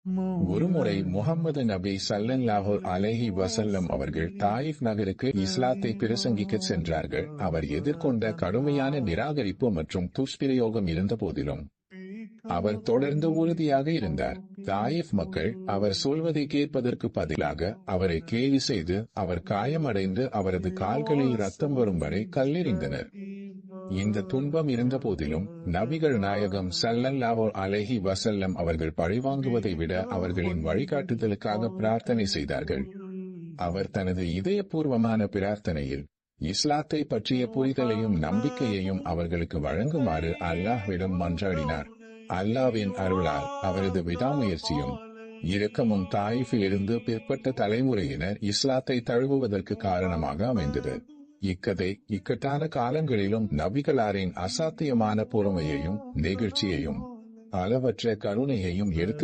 ஒருமுறை முஹம்மது நபி ஸல்லல்லாஹு அலைஹி வஸல்லம் அவர்கள் தாயிஃப் நகருக்கு இஸ்லாத்தை பிரசங்கிக்கச் சென்றார்கள். அவர் எதிர்கொண்ட கடுமையான நிராகரிப்பு மற்றும் துஷ்பிரயோகம் இருந்த போதிலும் அவர் தொடர்ந்து உறுதியாக இருந்தார். தாயிஃப் மக்கள் அவர் சொல்வதை கேட்பதற்கு பதிலாக அவரை கேலி செய்து அவர் காயமடைந்து அவரது கால்களில் ரத்தம் வரும் வரை கல்லெறிந்தனர். இந்த துன்பம் இருந்த போதிலும் நபிகள் நாயகம் ஸல்லல்லாஹு அலைஹி வஸல்லம் அவர்கள் பழிவாங்குவதை விட அவர்களின் வழிகாட்டுதலுக்காக பிரார்த்தனை செய்தார்கள். அவர் தனது இதயபூர்வமான பிரார்த்தனையில் இஸ்லாத்தை பற்றிய புரிதலையும் நம்பிக்கையையும் அவர்களுக்கு வழங்குமாறு அல்லாஹ்விடம் மன்றாடினார். அல்லாஹ்வின் அருளால் அவரது விடாமுயற்சியும் இரக்கமும் தாயிஃபிலிருந்து பிற்பட்ட தலைமுறையினர் இஸ்லாத்தை தழுவுவதற்கு காரணமாக அமைந்தது. இக்கதை இக்கட்டான காலங்களிலும் நபிகளாரின் அசாத்தியமான பொறுமையையும் நெகிழ்ச்சியையும் அளவற்ற கருணையையும் எடுத்து